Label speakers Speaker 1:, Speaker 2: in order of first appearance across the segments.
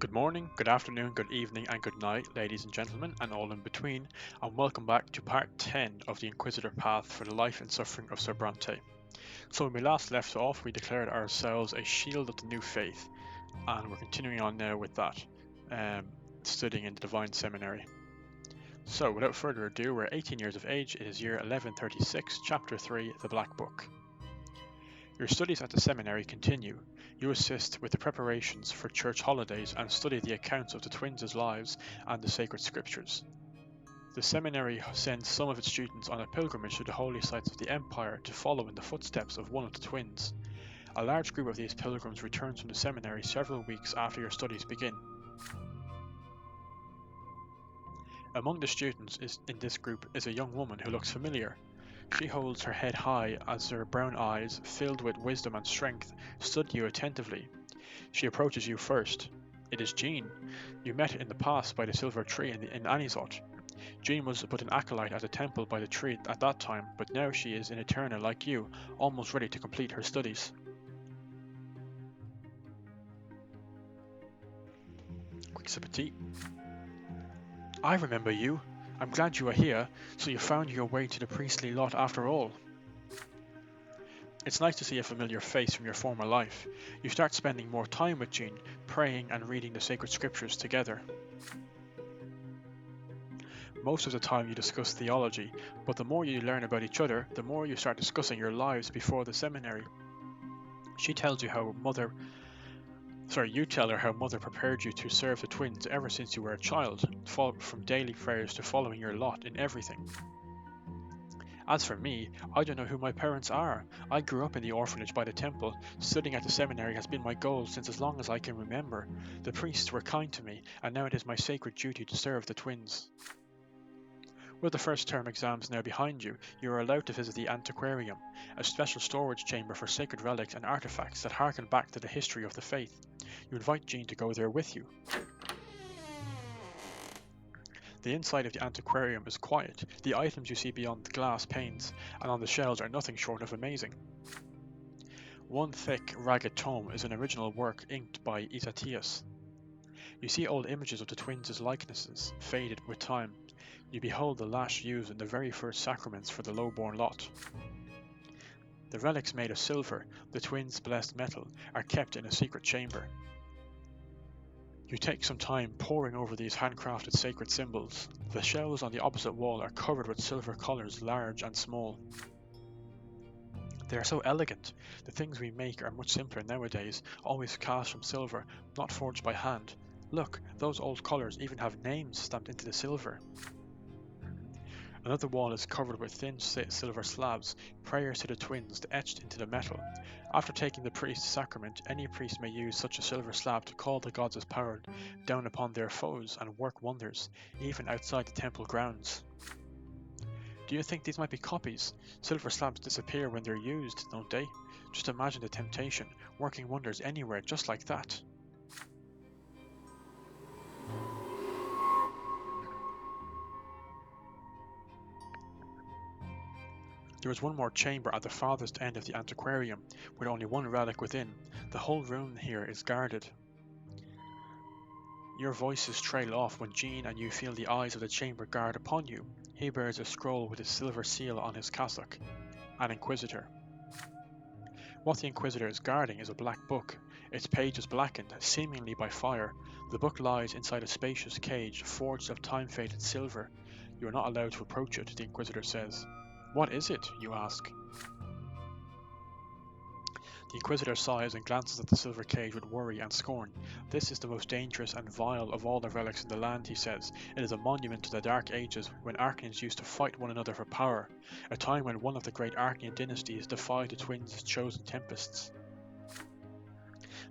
Speaker 1: Good morning, good afternoon, good evening, and good night, ladies and gentlemen, and all in between, and welcome back to part 10 of the Inquisitor path for the life and suffering of Sir Brante. So when we last left off, we declared ourselves a shield of the new faith, and we're continuing on now with that, studying in the Divine Seminary. So without further ado, we're 18 years of age, it is year 1136, chapter 3, the Black Book. Your studies at the seminary continue. You assist with the preparations for church holidays and study the accounts of the twins' lives and the sacred scriptures. The seminary sends some of its students on a pilgrimage to the holy sites of the empire to follow in the footsteps of one of the twins. A large group of these pilgrims returns from the seminary several weeks after your studies begin. Among the students in this group is a young woman who looks familiar. She holds her head high as her brown eyes, filled with wisdom and strength, study you attentively. She approaches you first. It is Jeanne. You met in the past by the silver tree in Anisot. Jeanne was but an acolyte at the temple by the tree at that time, but now she is an Eterna like you, almost ready to complete her studies. Quick sip of tea. I remember you. I'm glad you are here, so you found your way to the priestly lot after all. It's nice to see a familiar face from your former life. You start spending more time with Jeanne, praying and reading the sacred scriptures together. Most of the time you discuss theology, but the more you learn about each other, the more you start discussing your lives before the seminary. You tell her how Mother prepared you to serve the twins ever since you were a child, from daily prayers to following your lot in everything. As for me, I don't know who my parents are. I grew up in the orphanage by the temple. Studying at the seminary has been my goal since as long as I can remember. The priests were kind to me, and now it is my sacred duty to serve the twins. With the first term exams now behind you, you are allowed to visit the antiquarium, a special storage chamber for sacred relics and artifacts that harken back to the history of the faith. You invite Jeanne to go there with you. The inside of the antiquarium is quiet. The items you see beyond the glass panes and on the shelves are nothing short of amazing. One thick, ragged tome is an original work inked by Entails. You see old images of the twins' likenesses, faded with time. You behold the lash used in the very first sacraments for the low-born lot. The relics made of silver, the twins' blessed metal, are kept in a secret chamber. You take some time poring over these handcrafted sacred symbols. The shelves on the opposite wall are covered with silver collars, large and small. They are so elegant. The things we make are much simpler nowadays, always cast from silver, not forged by hand. Look, those old collars even have names stamped into the silver. Another wall is covered with thin silver slabs, prayers to the twins etched into the metal. After taking the priest's sacrament, any priest may use such a silver slab to call the gods' power down upon their foes and work wonders, even outside the temple grounds. Do you think these might be copies? Silver slabs disappear when they're used, don't they? Just imagine the temptation, working wonders anywhere just like that. There is one more chamber at the farthest end of the antiquarium, with only one relic within. The whole room here is guarded. Your voices trail off when Jeanne and you feel the eyes of the chamber guard upon you. He bears a scroll with his silver seal on his cassock. An Inquisitor. What the Inquisitor is guarding is a black book. Its page is blackened, seemingly by fire. The book lies inside a spacious cage, forged of time-faded silver. You are not allowed to approach it, the Inquisitor says. What is it? You ask. The Inquisitor sighs and glances at the silver cage with worry and scorn. This is the most dangerous and vile of all the relics in the land, he says. It is a monument to the Dark Ages, when Archnians used to fight one another for power, a time when one of the great Archnian dynasties defied the twins' chosen tempests.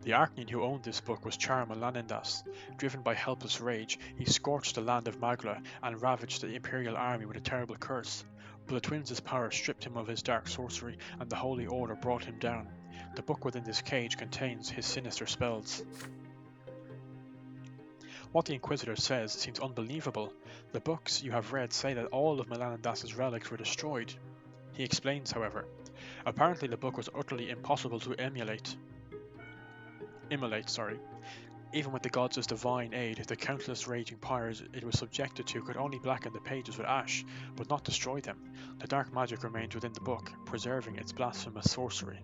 Speaker 1: The Archnian who owned this book was Char Malanindas. Driven by helpless rage, he scorched the land of Magla and ravaged the Imperial army with a terrible curse. But the twins' power stripped him of his dark sorcery, and the Holy Order brought him down. The book within this cage contains his sinister spells. What the Inquisitor says seems unbelievable. The books you have read say that all of Melanindas's relics were destroyed. He explains, however. Apparently the book was utterly impossible to immolate. Even with the gods' divine aid, the countless raging pyres it was subjected to could only blacken the pages with ash, but not destroy them. The dark magic remained within the book, preserving its blasphemous sorcery.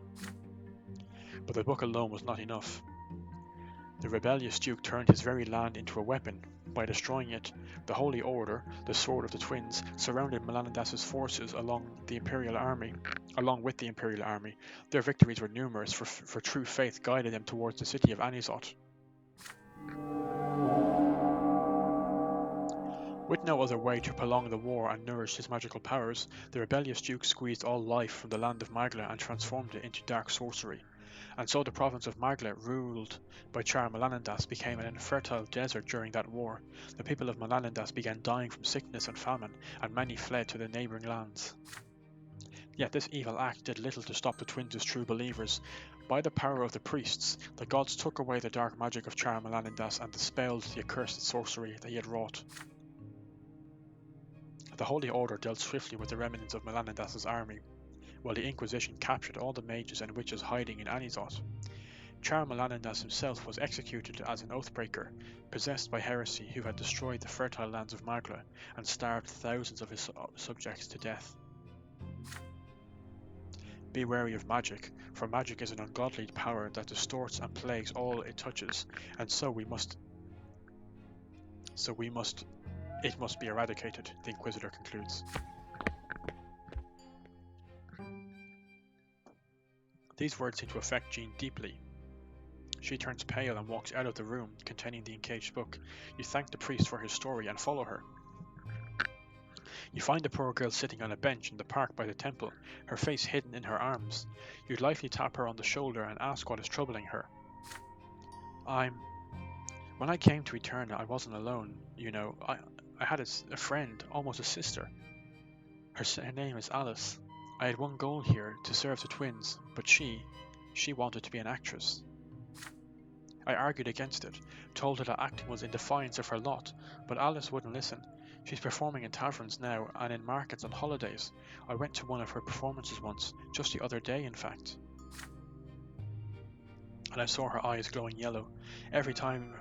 Speaker 1: But the book alone was not enough. The rebellious duke turned his very land into a weapon. By destroying it, the Holy Order, the Sword of the Twins, surrounded Melanindas's forces along with the Imperial Army. Their victories were numerous, for true faith guided them towards the city of Anizot. With no other way to prolong the war and nourish his magical powers, the rebellious duke squeezed all life from the land of Magla and transformed it into dark sorcery. And so the province of Magla, ruled by Char Melanindas, became an infertile desert during that war. The people of Melanindas began dying from sickness and famine, and many fled to the neighbouring lands. Yet this evil act did little to stop the twins as true believers. By the power of the priests, the gods took away the dark magic of Char Melanindas and dispelled the accursed sorcery that he had wrought. The Holy Order dealt swiftly with the remnants of Melanindas's army, while the Inquisition captured all the mages and witches hiding in Anizot. Char Melanindas himself was executed as an oathbreaker, possessed by heresy, who had destroyed the fertile lands of Magla and starved thousands of his subjects to death. Be wary of magic, for magic is an ungodly power that distorts and plagues all it touches, and it must be eradicated, the Inquisitor concludes. These words seem to affect Jeanne deeply. She turns pale and walks out of the room containing the encaged book. You thank the priest for his story and follow her. You find the poor girl sitting on a bench in the park by the temple, her face hidden in her arms. You lightly tap her on the shoulder and ask what is troubling her. When I came to Eterna, I wasn't alone, you know. I had a friend, almost a sister. Her name is Alice. I had one goal here, to serve the twins, but she wanted to be an actress. I argued against it, told her that acting was in defiance of her lot, but Alice wouldn't listen. She's performing in taverns now and in markets on holidays. I went to one of her performances once, just the other day in fact. And I saw her eyes glowing yellow. Every time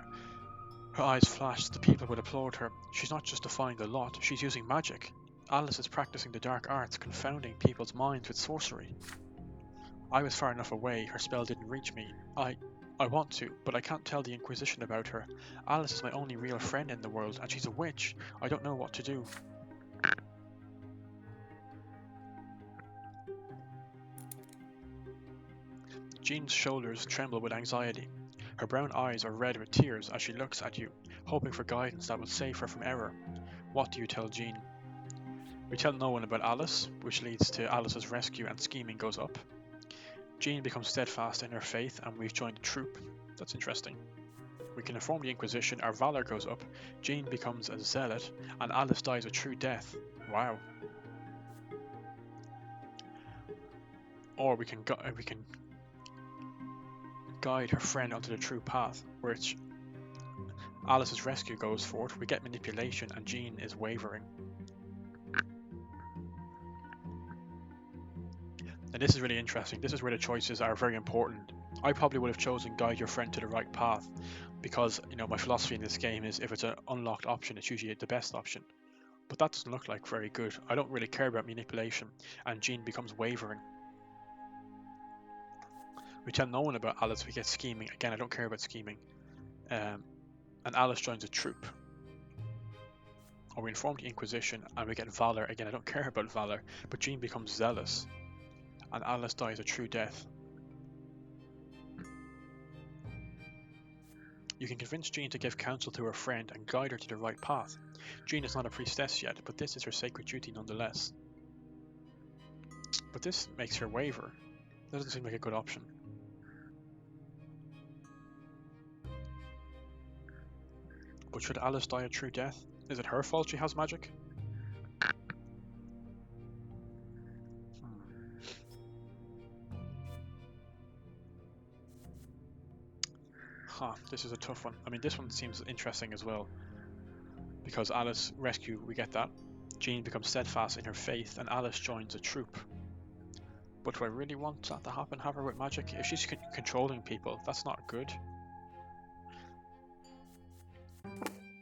Speaker 1: her eyes flashed, the people would applaud her. She's not just defying the lot, she's using magic. Alice is practicing the dark arts, confounding people's minds with sorcery. I was far enough away, her spell didn't reach me. I want to, but I can't tell the Inquisition about her. Alice is my only real friend in the world, and she's a witch. I don't know what to do. Jeanne's shoulders tremble with anxiety. Her brown eyes are red with tears as she looks at you, hoping for guidance that will save her from error. What do you tell Jeanne? We tell no one about Alice, which leads to Alice's rescue and scheming goes up. Jeanne becomes steadfast in her faith and we've joined the troop. That's interesting. We can inform the Inquisition, our valor goes up, Jeanne becomes a zealot, and Alice dies a true death. Wow. Or we can guide her friend onto the true path, which Alice's rescue goes forth, we get manipulation and Jeanne is wavering. And this is really interesting. This is where the choices are very important. I probably would have chosen guide your friend to the right path because, you know, my philosophy in this game is if it's an unlocked option, it's usually the best option. But that doesn't look like very good. I don't really care about manipulation, and Jeanne becomes wavering. We tell no one about Alice, we get scheming. Again, I don't care about scheming. And Alice joins a troop. Or we inform the Inquisition and we get valor. Again, I don't care about valor, but Jeanne becomes zealous. And Alice dies a true death. You can convince Jeanne to give counsel to her friend and guide her to the right path. Jeanne is not a priestess yet, but this is her sacred duty nonetheless. But this makes her waver. That doesn't seem like a good option. But should Alice die a true death? Is it her fault she has magic? This is a tough one. I mean, this one seems interesting as well. Because Alice rescue, we get that. Jeanne becomes steadfast in her faith and Alice joins a troop. But do I really want that to happen, have her with magic? If she's controlling people, that's not good.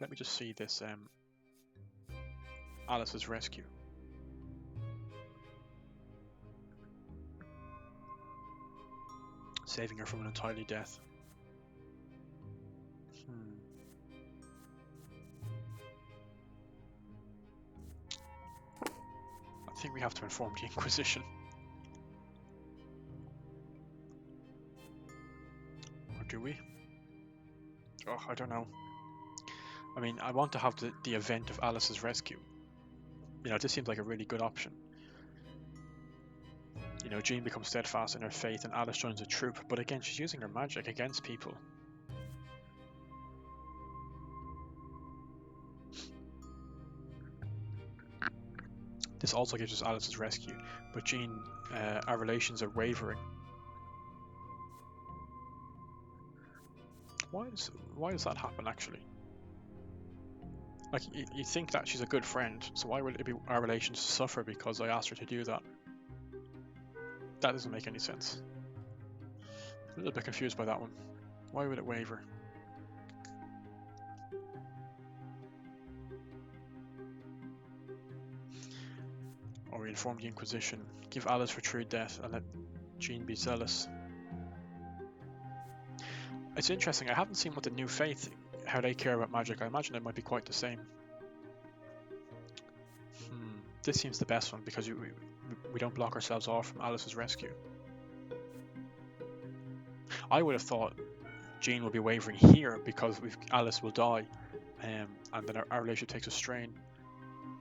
Speaker 1: let me just see this Alice's rescue. Saving her from an untimely death. I think we have to inform the Inquisition. Or do we? Oh, I don't know. I mean, I want to have the event of Alice's rescue. You know, this seems like a really good option. You know, Jeanne becomes steadfast in her faith and Alice joins a troop, but again, she's using her magic against people. This also gives us Alice's rescue, but Jeanne, our relations are wavering. Why does that happen, actually? Like, you think that she's a good friend, so why would it be our relations suffer because I asked her to do that? That doesn't make any sense. A little bit confused by that one. Why would it waver? Or we inform the Inquisition, give Alice her true death, and let Jeanne be zealous. It's interesting, I haven't seen what the new faith, how they care about magic. I imagine it might be quite the same. This seems the best one because we don't block ourselves off from Alice's rescue. I would have thought Jeanne will be wavering here because Alice will die, and then our relationship takes a strain.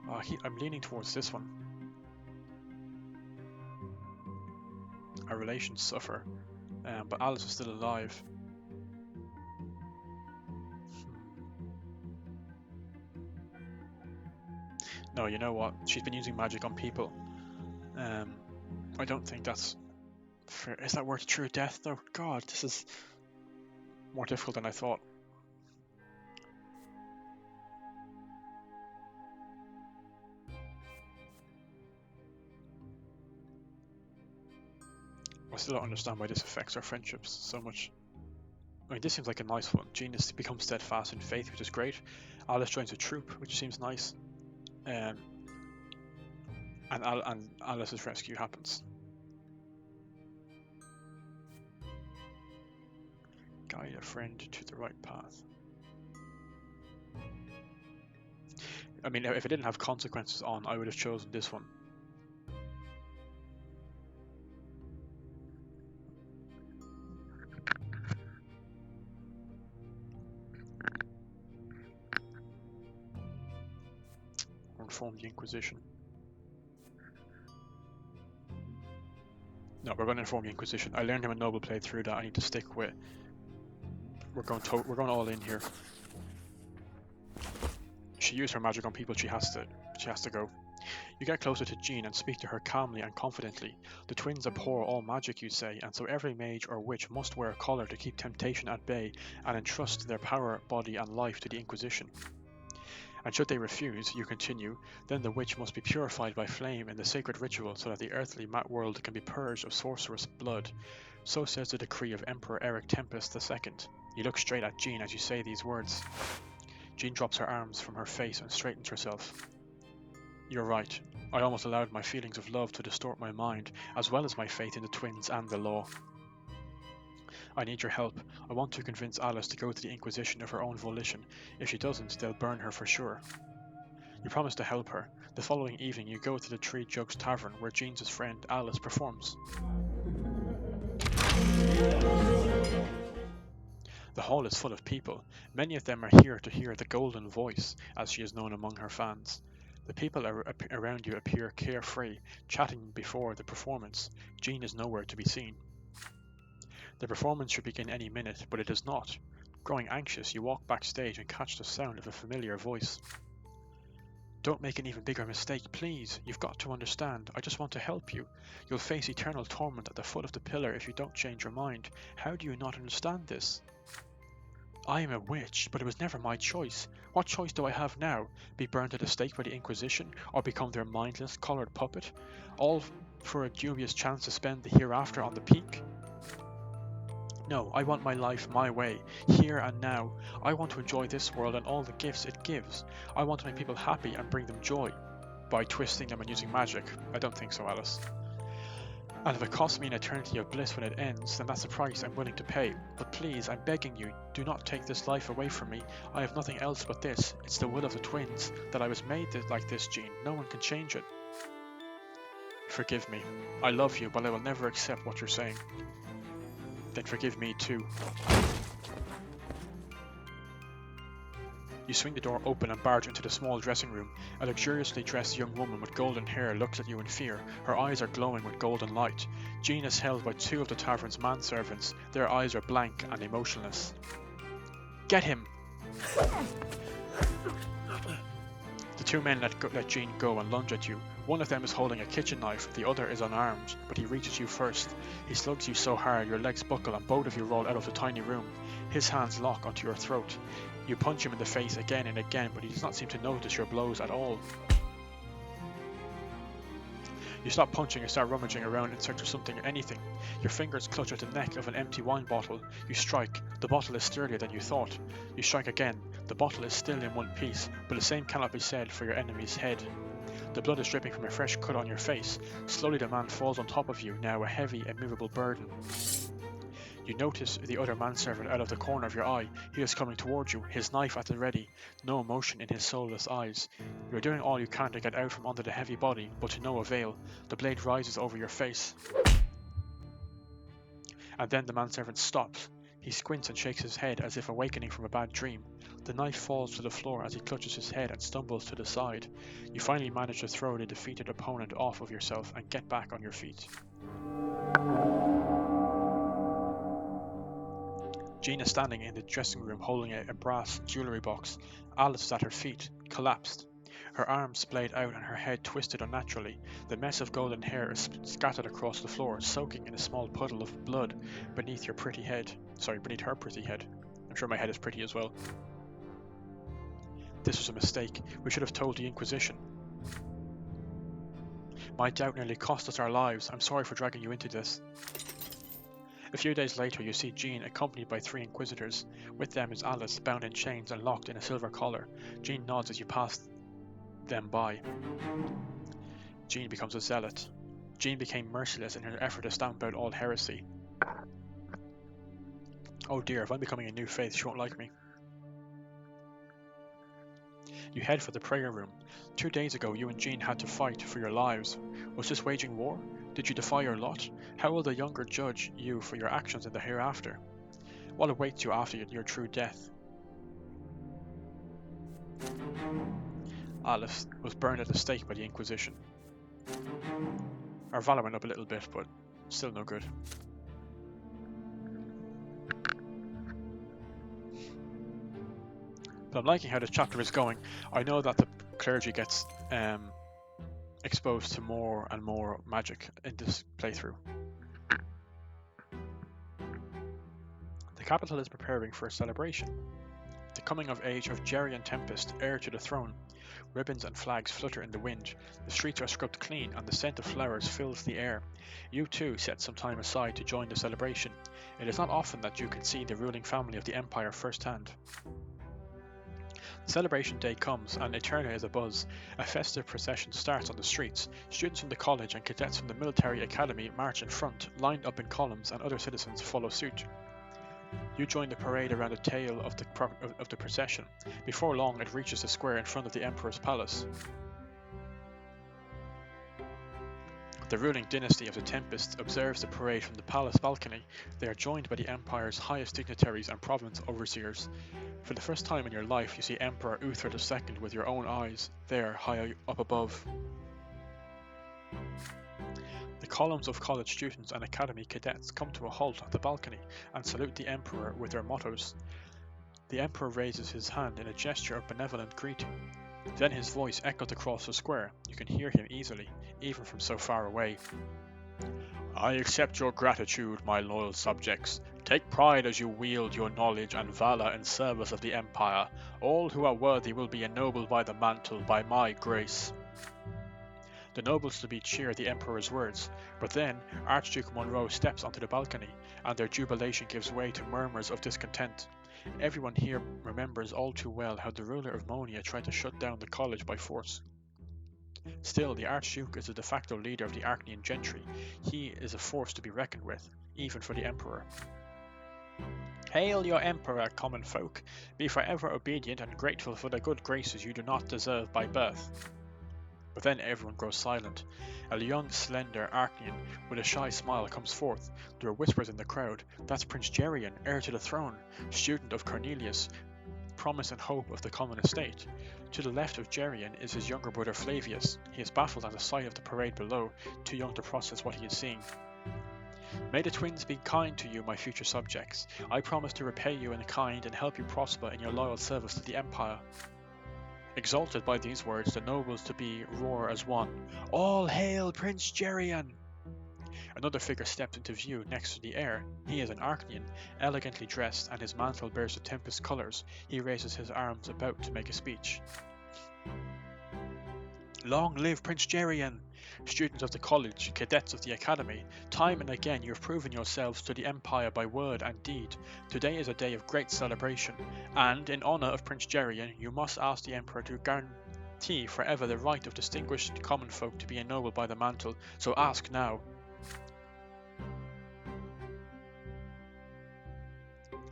Speaker 1: I'm leaning towards this one. Our relations suffer, but Alice is still alive. No, you know what? She's been using magic on people. I don't think that's fair. Is that worth true death though? God, this is more difficult than I thought. I still don't understand why this affects our friendships so much. I mean, this seems like a nice one. Jeanne has become steadfast in faith, which is great. Alice joins a troop, which seems nice. And Alice's rescue happens. Guide a friend to the right path. I mean, if it didn't have consequences on, I would have chosen this one. Inform the Inquisition. No, we're going to inform the Inquisition. I learned him a noble play through that. I need to stick with. We're going all in here. She used her magic on people. She has to go. You get closer to Jeanne and speak to her calmly and confidently. The twins abhor all magic, you say, and so every mage or witch must wear a collar to keep temptation at bay and entrust their power, body, and life to the Inquisition. And should they refuse, you continue, then the witch must be purified by flame in the sacred ritual so that the earthly world can be purged of sorcerous blood. So says the decree of Emperor Eric Tempest II. You look straight at Jeanne as you say these words. Jeanne drops her arms from her face and straightens herself. You're right. I almost allowed my feelings of love to distort my mind, as well as my faith in the twins and the law. I need your help. I want to convince Alice to go to the Inquisition of her own volition. If she doesn't, they'll burn her for sure. You promise to help her. The following evening you go to the Three Jugs Tavern where Jeanne's friend Alice performs. The hall is full of people. Many of them are here to hear the Golden Voice, as she is known among her fans. The people around you appear carefree, chatting before the performance. Jeanne is nowhere to be seen. The performance should begin any minute, but it does not. Growing anxious, you walk backstage and catch the sound of a familiar voice. Don't make an even bigger mistake, please. You've got to understand. I just want to help you. You'll face eternal torment at the foot of the pillar if you don't change your mind. How do you not understand this? I am a witch, but it was never my choice. What choice do I have now? Be burned at the stake by the Inquisition, or become their mindless, collared puppet? All for a dubious chance to spend the hereafter on the peak? No, I want my life my way, here and now. I want to enjoy this world and all the gifts it gives. I want to make people happy and bring them joy. By twisting them and using magic. I don't think so, Alice. And if it costs me an eternity of bliss when it ends, then that's a price I'm willing to pay. But please, I'm begging you, do not take this life away from me. I have nothing else but this. It's the will of the twins, that I was made like this, Jeanne. No one can change it. Forgive me. I love you, but I will never accept what you're saying. Then forgive me too. You swing the door open and barge into the small dressing room. A luxuriously dressed young woman with golden hair looks at you in fear. Her eyes are glowing with golden light. Jeanne is held by two of the tavern's manservants. Their eyes are blank and emotionless. Get him! The two men let Jeanne go and lunge at you. One of them is holding a kitchen knife, the other is unarmed, but he reaches you first. He slugs you so hard your legs buckle and both of you roll out of the tiny room. His hands lock onto your throat. You punch him in the face again and again, but he does not seem to notice your blows at all. You stop punching and start rummaging around in search of something, anything. Your fingers clutch at the neck of an empty wine bottle. You strike. The bottle is sturdier than you thought. You strike again. The bottle is still in one piece, but the same cannot be said for your enemy's head. The blood is dripping from a fresh cut on your face. Slowly the man falls on top of you, now a heavy, immovable burden. You notice the other manservant out of the corner of your eye. He is coming towards you, his knife at the ready, no emotion in his soulless eyes. You are doing all you can to get out from under the heavy body, but to no avail. The blade rises over your face. And then the manservant stops. He squints and shakes his head as if awakening from a bad dream. The knife falls to the floor as he clutches his head and stumbles to the side. You finally manage to throw the defeated opponent off of yourself and get back on your feet. Jeanne is standing in the dressing room holding a brass jewellery box. Alice is at her feet, collapsed. Her arms splayed out and her head twisted unnaturally. The mess of golden hair is scattered across the floor, soaking in a small puddle of blood beneath her pretty head. Beneath her pretty head. I'm sure my head is pretty as well. This was a mistake. We should have told the Inquisition. My doubt nearly cost us our lives. I'm sorry for dragging you into this. A few days later, you see Jeanne accompanied by 3 Inquisitors. With them is Alice, bound in chains and locked in a silver collar. Jeanne nods as you pass them by. Jeanne becomes a zealot. Jeanne became merciless in her effort to stamp out all heresy. Oh dear, if I'm becoming a new faith, she won't like me. You head for the prayer room. 2 days ago, you and Jeanne had to fight for your lives. Was this waging war? Did you defy your lot? How will the younger judge you for your actions in the hereafter? What awaits you after your true death? Alice was burned at the stake by the Inquisition. Our valor went up a little bit, but still no good. But I'm liking how this chapter is going. I know that the clergy gets exposed to more and more magic in this playthrough. The capital is preparing for a celebration. The coming of age of Jeanne Tempest, heir to the throne. Ribbons and flags flutter in the wind. The streets are scrubbed clean and the scent of flowers fills the air. You too set some time aside to join the celebration. It is not often that you can see the ruling family of the Empire firsthand. Celebration day comes and Eterna is abuzz. A festive procession starts on the streets. Students from the college and cadets from the military academy march in front, lined up in columns, and other citizens follow suit. You join the parade around the tail of the procession. Before long, it reaches the square in front of the Emperor's palace. The ruling dynasty of the Tempests observes the parade from the palace balcony. They are joined by the Empire's highest dignitaries and province overseers. For the first time in your life, you see Emperor Uther II with your own eyes, there, high up above. The columns of college students and academy cadets come to a halt at the balcony and salute the Emperor with their mottos. The Emperor raises his hand in a gesture of benevolent greeting. Then his voice echoes across the square. You can hear him easily, even from so far away. I accept your gratitude, my loyal subjects. Take pride as you wield your knowledge and valor in service of the Empire. All who are worthy will be ennobled by the mantle by my grace. The nobles to be cheer the Emperor's words, but then Archduke Monroe steps onto the balcony, and their jubilation gives way to murmurs of discontent. Everyone here remembers all too well how the ruler of Monia tried to shut down the college by force. Still, the Archduke is the de facto leader of the Arcanian gentry. He is a force to be reckoned with, even for the Emperor. Hail your Emperor, common folk! Be forever obedient and grateful for the good graces you do not deserve by birth. But then everyone grows silent. A young, slender Arcanian with a shy smile comes forth. There are whispers in the crowd. That's Prince Jeanne, heir to the throne, student of Cornelius, promise and hope of the common estate. To the left of Jeanne is his younger brother Flavius. He is baffled at the sight of the parade below, too young to process what he is seeing. May the twins be kind to you, my future subjects. I promise to repay you in kind and help you prosper in your loyal service to the Empire. Exalted by these words, the nobles to be roar as one. All hail Prince Jeanne! Another figure steps into view next to the heir. He is an Arcanian, elegantly dressed, and his mantle bears the Tempest colours. He raises his arms about to make a speech. Long live Prince Jeanne! Students of the college, cadets of the academy, time and again you have proven yourselves to the Empire by word and deed. Today is a day of great celebration, and in honour of Prince Jeanne, you must ask the Emperor to guarantee forever the right of distinguished common folk to be ennobled by the mantle, so ask now.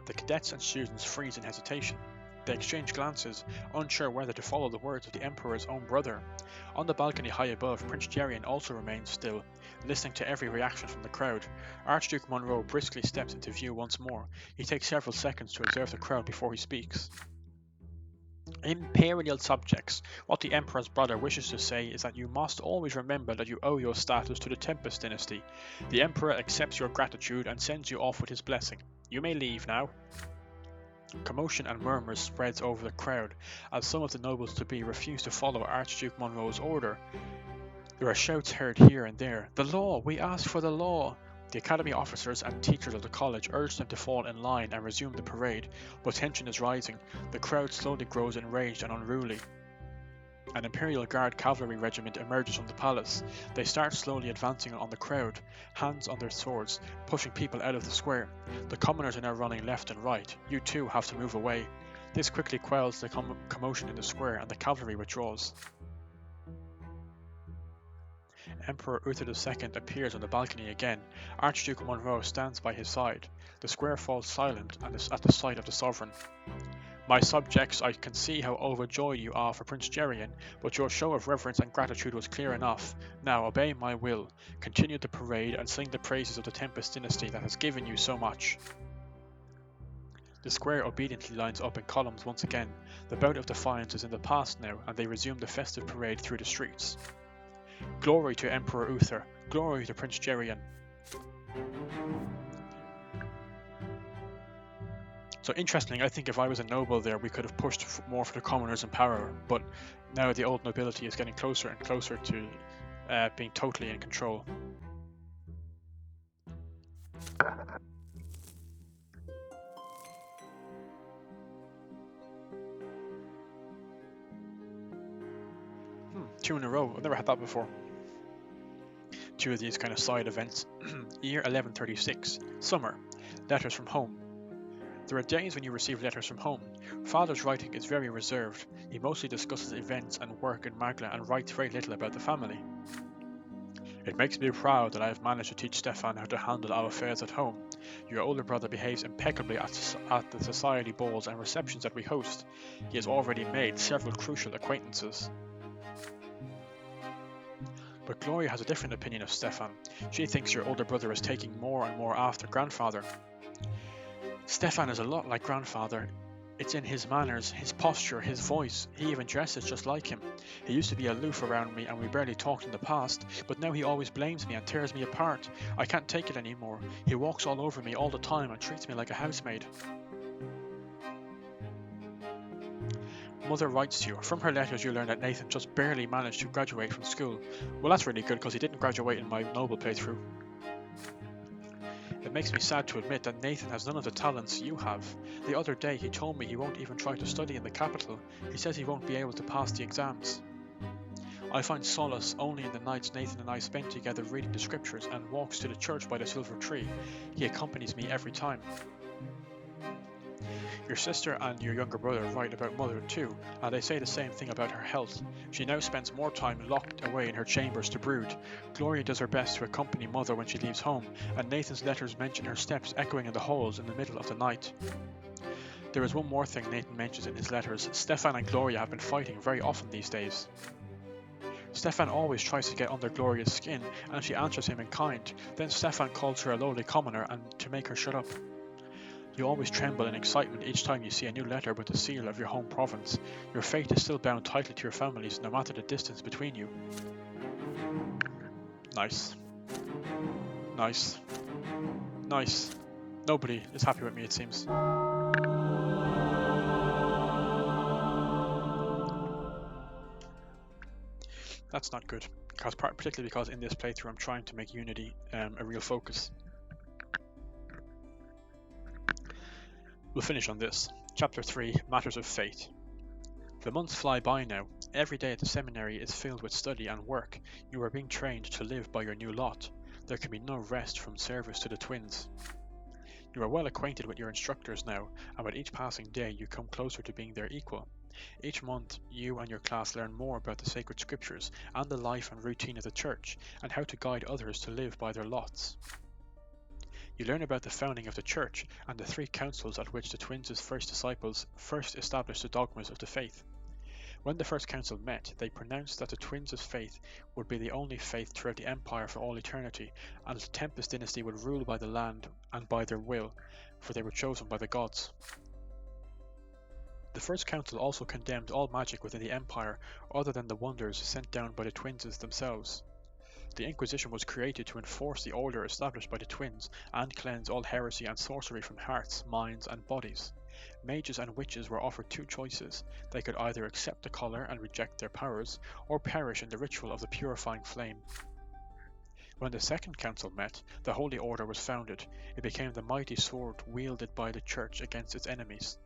Speaker 1: The cadets and students freeze in hesitation. They exchange glances, unsure whether to follow the words of the Emperor's own brother. On the balcony high above, Prince Jeanne also remains still, listening to every reaction from the crowd. Archduke Monroe briskly steps into view once more. He takes several seconds to observe the crowd before he speaks. Imperial subjects, what the Emperor's brother wishes to say is that you must always remember that you owe your status to the Tempest dynasty. The Emperor accepts your gratitude and sends you off with his blessing. You may leave now. Commotion and murmurs spreads over the crowd as some of the nobles-to-be refuse to follow Archduke Monroe's order. There are shouts heard here and there. The law! We ask for the law! The academy officers and teachers of the college urge them to fall in line and resume the parade, but tension is rising. The crowd slowly grows enraged and unruly. An Imperial Guard cavalry regiment emerges from the palace. They start slowly advancing on the crowd, hands on their swords, pushing people out of the square. The commoners are now running left and right. You too have to move away. This quickly quells the commotion in the square and the cavalry withdraws. Emperor Uther II appears on the balcony again. Archduke Monroe stands by his side. The square falls silent at the sight of the sovereign. My subjects, I can see how overjoyed you are for Prince Jeanne, but your show of reverence and gratitude was clear enough. Now obey my will, continue the parade, and sing the praises of the Tempest dynasty that has given you so much. The square obediently lines up in columns once again. The bout of defiance is in the past now, and they resume the festive parade through the streets. Glory to Emperor Uther! Glory to Prince Jeanne! So interestingly, I think if I was a noble there, we could have pushed more for the commoners in power, but now the old nobility is getting closer and closer to being totally in control. Two in a row. I've never had that before. Two of these kind of side events. Year 1136. Summer. Letters from home. There are days when you receive letters from home. Father's writing is very reserved. He mostly discusses events and work in Magla and writes very little about the family. It makes me proud that I have managed to teach Stefan how to handle our affairs at home. Your older brother behaves impeccably at the society balls and receptions that we host. He has already made several crucial acquaintances. But Gloria has a different opinion of Stefan. She thinks your older brother is taking more and more after grandfather. Stefan is a lot like grandfather. It's in his manners, his posture, his voice. He even dresses just like him. He used to be aloof around me and we barely talked in the past, but now he always blames me and tears me apart. I can't take it anymore. He walks all over me all the time and treats me like a housemaid. Mother writes to you. From her letters you learn that Nathan just barely managed to graduate from school. Well, that's really good because he didn't graduate in my noble playthrough. It makes me sad to admit that Nathan has none of the talents you have. The other day he told me he won't even try to study in the capital. He says he won't be able to pass the exams. I find solace only in the nights Nathan and I spend together reading the scriptures and walks to the church by the silver tree. He accompanies me every time. Your sister and your younger brother write about Mother too, and they say the same thing about her health. She now spends more time locked away in her chambers to brood. Gloria does her best to accompany Mother when she leaves home, and Nathan's letters mention her steps echoing in the halls in the middle of the night. There is one more thing Nathan mentions in his letters. Stefan and Gloria have been fighting very often these days. Stefan always tries to get under Gloria's skin, and she answers him in kind. Then Stefan calls her a lowly commoner and to make her shut up. You always tremble in excitement each time you see a new letter with the seal of your home province. Your fate is still bound tightly to your families, no matter the distance between you. Nice. Nice. Nice. Nobody is happy with me, it seems. That's not good, particularly because in this playthrough I'm trying to make Unity a real focus. We'll finish on this. Chapter 3, Matters of Fate. The months fly by now. Every day at the seminary is filled with study and work. You are being trained to live by your new lot. There can be no rest from service to the twins. You are well acquainted with your instructors now, and with each passing day you come closer to being their equal. Each month, you and your class learn more about the sacred scriptures and the life and routine of the church, and how to guide others to live by their lots. You learn about the founding of the church and the 3 councils at which the twins' first disciples first established the dogmas of the faith. When the first council met, they pronounced that the twins' faith would be the only faith throughout the empire for all eternity, and the Tempest dynasty would rule by the land and by their will, for they were chosen by the gods. The first council also condemned all magic within the empire other than the wonders sent down by the twins themselves. The Inquisition was created to enforce the order established by the twins and cleanse all heresy and sorcery from hearts, minds, and bodies. Mages and witches were offered 2 choices. They could either accept the collar and reject their powers, or perish in the ritual of the purifying flame. When the second council met, the Holy Order was founded. It became the mighty sword wielded by the Church against its enemies.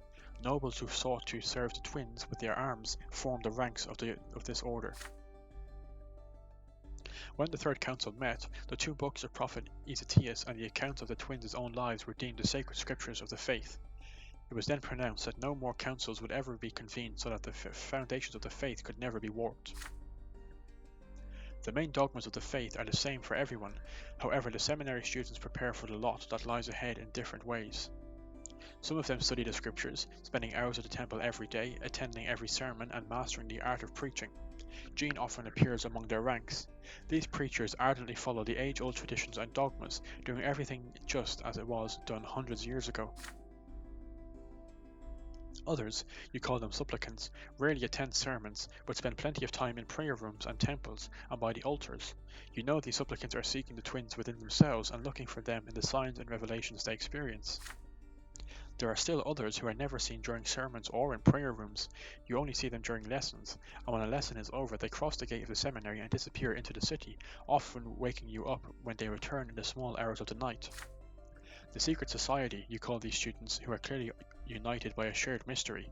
Speaker 1: Nobles who sought to serve the twins with their arms formed the ranks of this order. When the third council met, the 2 books of Prophet Ezekiel and the accounts of the twins' own lives were deemed the sacred scriptures of the faith. It was then pronounced that no more councils would ever be convened, so that the foundations of the faith could never be warped. The main dogmas of the faith are the same for everyone. However, the seminary students prepare for the lot that lies ahead in different ways. Some of them study the scriptures, spending hours at the temple every day, attending every sermon and mastering the art of preaching. Jeanne often appears among their ranks. These preachers ardently follow the age-old traditions and dogmas, doing everything just as it was done hundreds of years ago. Others, you call them supplicants, rarely attend sermons, but spend plenty of time in prayer rooms and temples and by the altars. You know these supplicants are seeking the twins within themselves and looking for them in the signs and revelations they experience. There are still others who are never seen during sermons or in prayer rooms. You only see them during lessons, and when a lesson is over they cross the gate of the seminary and disappear into the city, often waking you up when they return in the small hours of the night. The secret society, you call these students, who are clearly united by a shared mystery.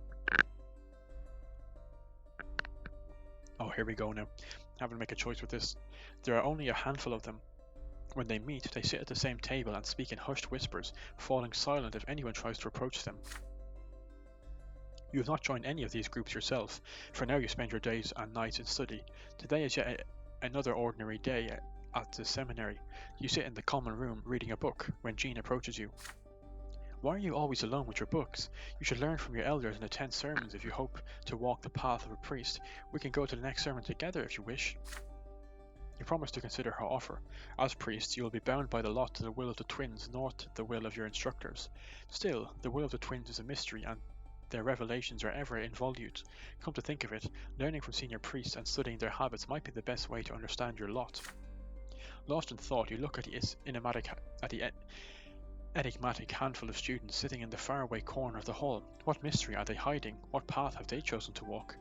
Speaker 1: Oh, here we go now. Having to make a choice with this. There are only a handful of them. When they meet, they sit at the same table and speak in hushed whispers, falling silent if anyone tries to approach them. You have not joined any of these groups yourself. For now you spend your days and nights in study. Today is yet another ordinary day at the seminary. You sit in the common room reading a book when Jeanne approaches you. Why are you always alone with your books? You should learn from your elders and attend sermons if you hope to walk the path of a priest. We can go to the next sermon together if you wish. You promise to consider her offer. As priests, you will be bound by the lot to the will of the twins, not the will of your instructors. Still, the will of the twins is a mystery, and their revelations are ever involute. Come to think of it, learning from senior priests and studying their habits might be the best way to understand your lot. Lost in thought, you look at the enigmatic handful of students sitting in the faraway corner of the hall. What mystery are they hiding? What path have they chosen to walk?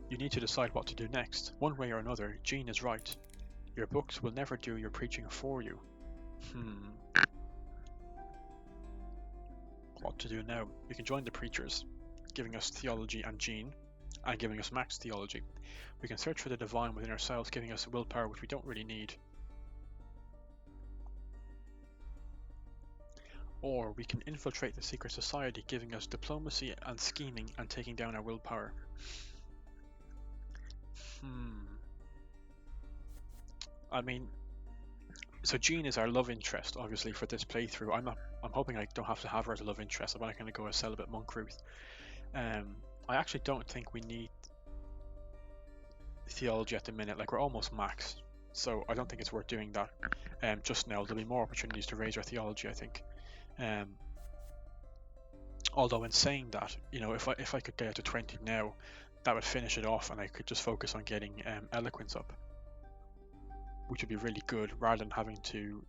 Speaker 1: You need to decide what to do next. One way or another, Jeanne is right. Your books will never do your preaching for you. What to do now? You can join the preachers, giving us theology and Jeanne, and giving us max theology. We can search for the divine within ourselves, giving us willpower which we don't really need. Or we can infiltrate the secret society, giving us diplomacy and scheming and taking down our willpower. I mean, so Jeanne is our love interest, obviously, for this playthrough. I'm hoping I don't have to have her as a love interest. I'm not going to go a celibate monk route. I actually don't think we need theology at the minute. Like, we're almost max, so I don't think it's worth doing that. Just now, there'll be more opportunities to raise our theology, I think. Although in saying that, you know, if I could get to 20 now, that would finish it off, and I could just focus on getting eloquence up, which would be really good, rather than having to,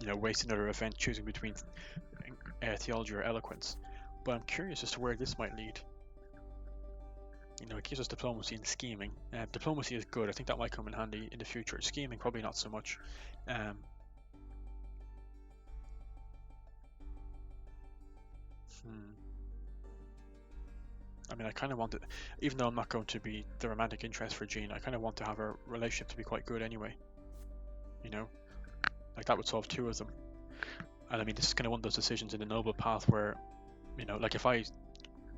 Speaker 1: you know, waste another event choosing between theology or eloquence. But I'm curious as to where this might lead. You know, it gives us diplomacy and scheming. Diplomacy is good. I think that might come in handy in the future. Scheming, probably not so much. I mean, I kind of want it, even though I'm not going to be the romantic interest for Jeanne, I kind of want to have our relationship to be quite good anyway. You know, like that would solve two of them. And I mean, this is kind of one of those decisions in the noble path where, you know, like if I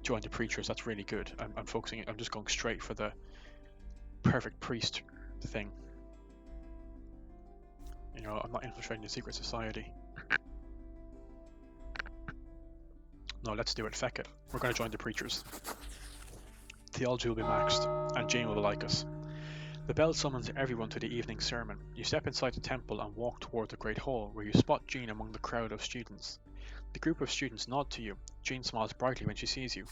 Speaker 1: join the preachers, that's really good. I'm focusing, I'm just going straight for the perfect priest thing. You know, I'm not infiltrating the secret society. No, let's do it. Feck it. We're going to join the preachers. Theology will be maxed, and Jeanne will like us. The bell summons everyone to the evening sermon. You step inside the temple and walk toward the great hall, where you spot Jeanne among the crowd of students. The group of students nod to you. Jeanne smiles brightly when she sees you.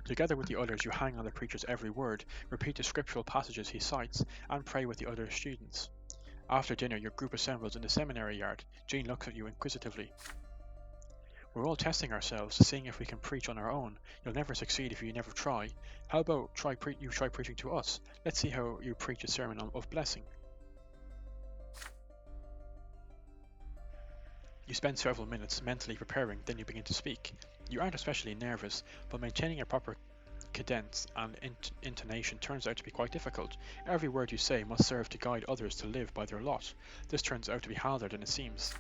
Speaker 1: Together with the others, you hang on the preacher's every word, repeat the scriptural passages he cites, and pray with the other students. After dinner, your group assembles in the seminary yard. Jeanne looks at you inquisitively. We're all testing ourselves, seeing if we can preach on our own. You'll never succeed if you never try. How about you try preaching to us? Let's see how you preach a sermon of blessing. You spend several minutes mentally preparing, then you begin to speak. You aren't especially nervous, but maintaining a proper cadence and intonation turns out to be quite difficult. Every word you say must serve to guide others to live by their lot. This turns out to be harder than it seems.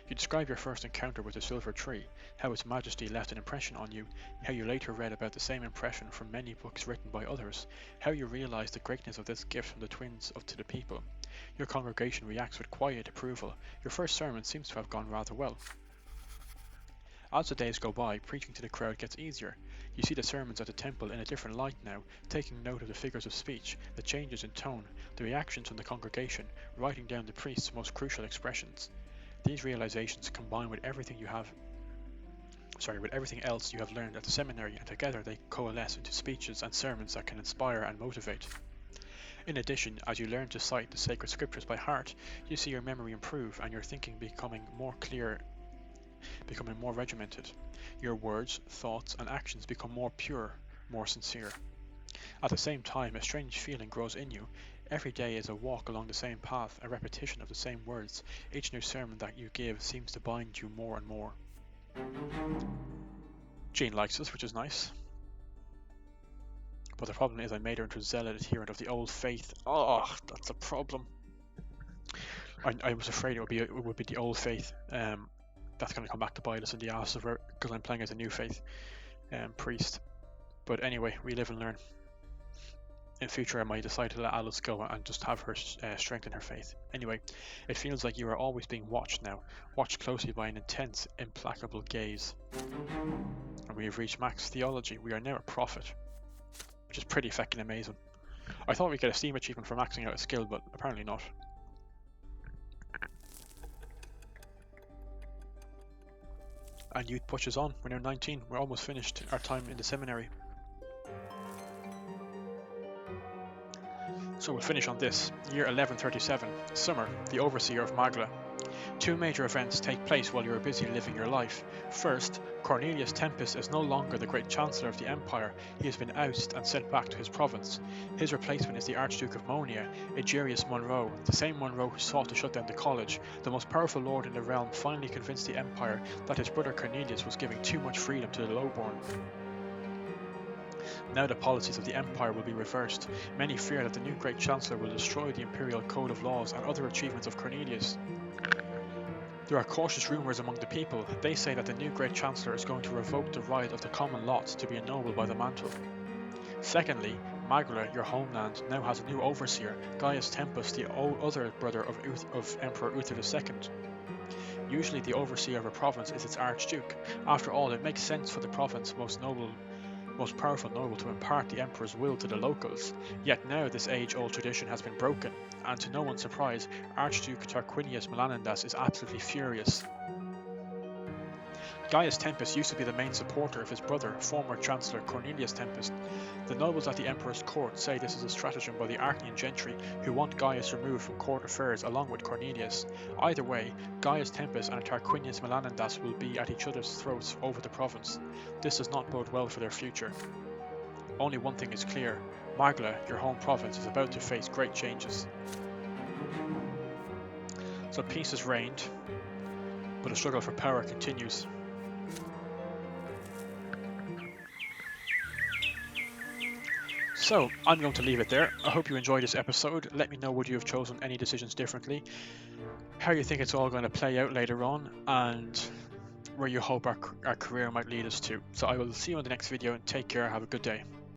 Speaker 1: You describe your first encounter with the silver tree, how its majesty left an impression on you, how you later read about the same impression from many books written by others, how you realized the greatness of this gift from the twins to the people. Your congregation reacts with quiet approval. Your first sermon seems to have gone rather well. As the days go by, preaching to the crowd gets easier. You see the sermons at the temple in a different light now, taking note of the figures of speech, the changes in tone, the reactions from the congregation, writing down the priest's most crucial expressions. These realizations combine with everything else you have learned at the seminary, and together they coalesce into speeches and sermons that can inspire and motivate. In addition, as you learn to cite the sacred scriptures by heart, you see your memory improve and your thinking becoming more clear, becoming more regimented. Your words, thoughts, and actions become more pure, more sincere. At the same time, a strange feeling grows in you. Every day is a walk along the same path, a repetition of the same words. Each new sermon that you give seems to bind you more and more. Jeanne likes us, which is nice. But the problem is I made her into a zealot adherent of the old faith. Oh, that's a problem. I was afraid it would be the old faith. That's going to come back to bite us in the ass because I'm playing as a new faith priest. But anyway, we live and learn. In future, I might decide to let Alice go and just have her strengthen her faith. Anyway, it feels like you are always being watched now, watched closely by an intense, implacable gaze. And we have reached max theology. We are now a prophet, which is pretty fucking amazing. I thought we'd get a Steam achievement for maxing out a skill, but apparently not. And youth pushes on. We're now 19. We're almost finished our time in the seminary. So we'll finish on this. Year 1137. Summer, the overseer of Magla. Two major events take place while you are busy living your life. First, Cornelius Tempus is no longer the great chancellor of the empire. He has been ousted and sent back to his province. His replacement is the Archduke of Monia, Egerius Monroe, the same Monroe who sought to shut down the college. The most powerful lord in the realm finally convinced the empire that his brother Cornelius was giving too much freedom to the lowborn. Now the policies of the empire will be reversed. Many fear that the new great chancellor will destroy the imperial code of laws and other achievements of Cornelius. There are cautious rumours among the people. They say that the new great chancellor is going to revoke the right of the common lot to be ennobled by the mantle. Secondly, Magdala, your homeland, now has a new overseer, Gaius Tempus, the other brother of Emperor Uther II. Usually the overseer of a province is its archduke. After all, it makes sense for the province's most powerful noble to impart the emperor's will to the locals. Yet now this age-old tradition has been broken, and to no one's surprise, Archduke Tarquinius Melanidas is absolutely furious. Gaius Tempus used to be the main supporter of his brother, former Chancellor Cornelius Tempus. The nobles at the emperor's court say this is a stratagem by the Archnian gentry who want Gaius removed from court affairs along with Cornelius. Either way, Gaius Tempus and Tarquinius Melanidas will be at each other's throats over the province. This does not bode well for their future. Only one thing is clear: Magdala, your home province, is about to face great changes. So peace has reigned, but the struggle for power continues. So, I'm going to leave it there. I hope you enjoyed this episode. Let me know, would you have chosen any decisions differently, how you think it's all going to play out later on, and where you hope our career might lead us to. So I will see you in the next video, and take care. Have a good day.